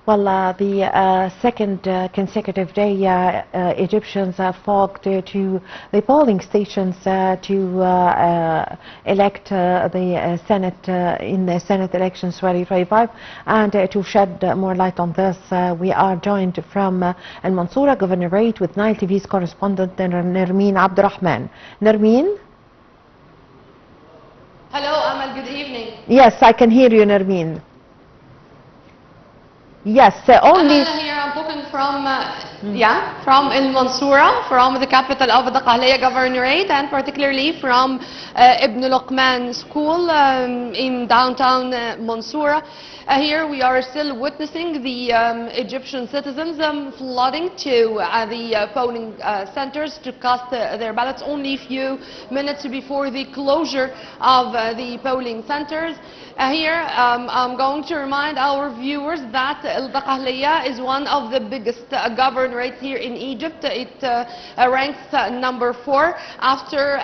Well, the second consecutive day, Egyptians have flocked to the polling stations to elect the Senate in the Senate elections 2025. And to shed more light on this, we are joined from Al Mansoura Governorate with Nile TV's correspondent Nermin Rahman. Nermin? Hello, Amal. Good evening. Yes, I can hear you, Nermin. Yes, only. Here I'm talking from from Al Mansoura, from the capital of Dakahlya Governorate, and particularly from Ibn Luqman School in downtown Mansoura. Here we are still witnessing the Egyptian citizens flooding to the polling centers to cast their ballots only a few minutes before the closure of the polling centers. Here I'm going to remind our viewers that Dakahlya is one of the biggest governorates here in Egypt. It ranks number 4 after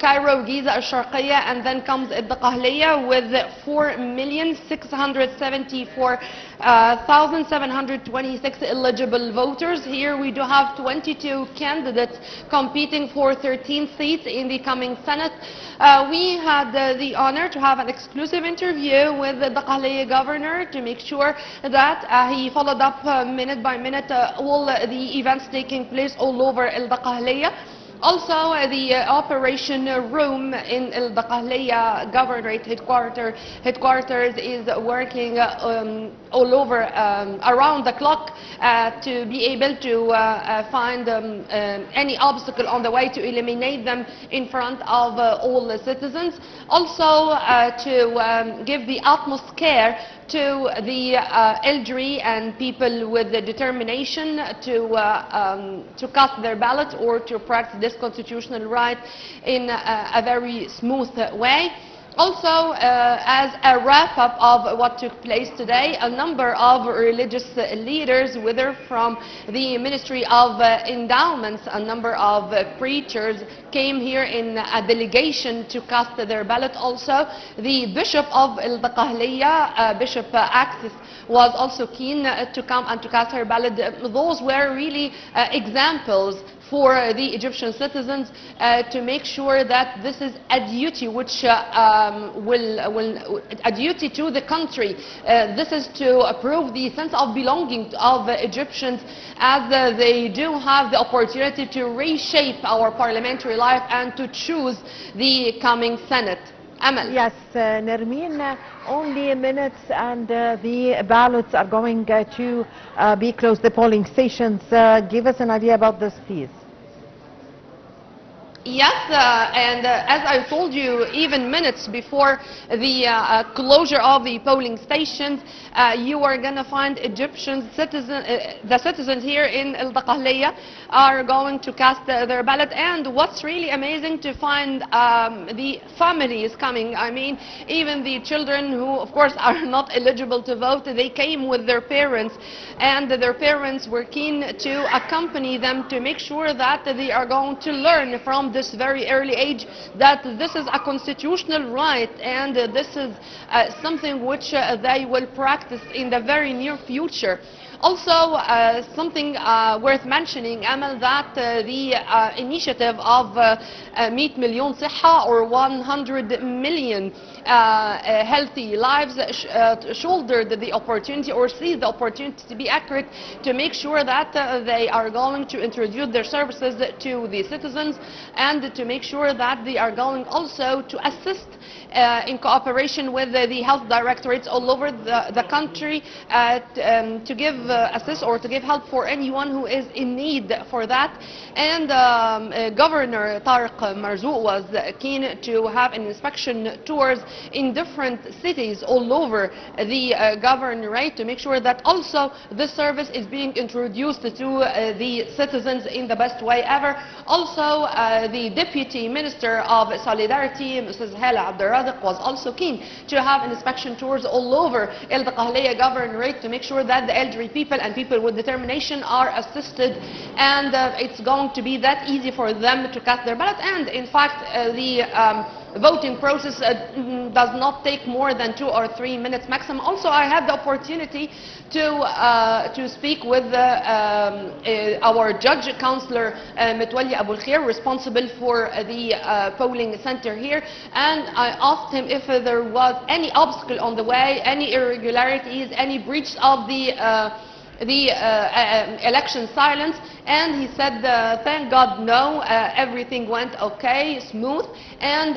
Cairo, Giza, Al-Sharqiyya, and then comes Dakahlya with 4,674,726 eligible voters. Here we do have 22 candidates competing for 13 seats in the coming Senate. We had the honor to have an exclusive interview with the Dakahlya governor to make sure that he followed up minute by minute all the events taking place all over Dakahlya. Also, the operation room in Dakahlya Governorate headquarters is working all over around the clock to be able to find any obstacle on the way to eliminate them in front of all the citizens. Also, to give the utmost care to the elderly and people with the determination to cast their ballot or to practice this constitutional right in a very smooth way. Also, as a wrap-up of what took place today, a number of religious leaders, whether from the Ministry of Endowments, a number of preachers came here in a delegation to cast their ballot. Also, the Bishop of Dakahlya, Bishop Axis, was also keen to come and to cast her ballot. Those were really examples for the Egyptian citizens to make sure that this is a duty which a duty to the country. This is to prove the sense of belonging of Egyptians, as they do have the opportunity to reshape our parliamentary life and to choose the coming Senate. Amal. Yes, Nermin, only minutes and the ballots are going to be closed, the polling stations. Give us an idea about this, please. Yes, and as I told you, even minutes before the closure of the polling stations, you are going to find Egyptian citizens, the citizens here in Dakahlya are going to cast their ballot. And what's really amazing to find the families coming. I mean, even the children who, of course, are not eligible to vote, they came with their parents, and their parents were keen to accompany them to make sure that they are going to learn from this very early age that this is a constitutional right, and this is something which they will practice in the very near future. Also, something worth mentioning, Amal, that the initiative of 100 million صحة, or 100 million healthy lives, shouldered the opportunity, or seized the opportunity to be accurate, to make sure that they are going to introduce their services to the citizens, and to make sure that they are going also to assist in cooperation with the health directorates all over the country to give assist or to give help for anyone who is in need for that. And Governor Tariq Marzouk was keen to have an inspection tours in different cities all over the governorate to make sure that also this service is being introduced to the citizens in the best way ever. Also, the Deputy Minister of Solidarity, Mrs. Abdel, was also keen to have inspection tours all over Dakahlya governorate to make sure that the elderly people and people with determination are assisted, and it's going to be that easy for them to cast their ballot. And in fact, the voting process does not take more than 2 or 3 minutes maximum. Also, I had the opportunity to speak with our judge, Councillor Metwali Abul Khair, responsible for the polling center here, and I asked him if there was any obstacle on the way, any irregularities, any breach of the election silence, and he said, thank God, no, everything went okay, smooth, and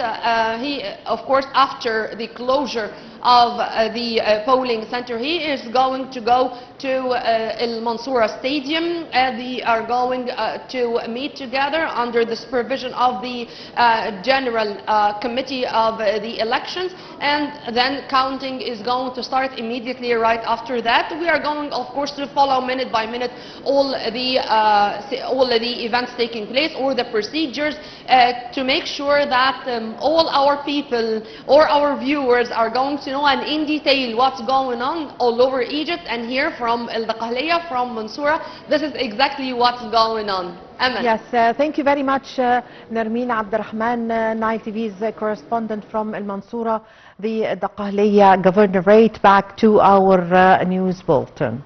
he, of course, after the closure of the polling center, he is going to go to El Mansoura Stadium, and they are going to meet together under the supervision of the General Committee of the elections, and then counting is going to start immediately right after that. We are going, of course, to follow minute by minute all the events taking place, or the procedures, to make sure that all our people or our viewers are going to know and in detail what's going on all over Egypt, and here from Dakahlya, from Mansoura, this is exactly what's going on. Amen. Yes, thank you very much, Nermin Rahman, Nile TV's correspondent from El Mansoura, the Dakahlya Governorate. Back to our news bulletin.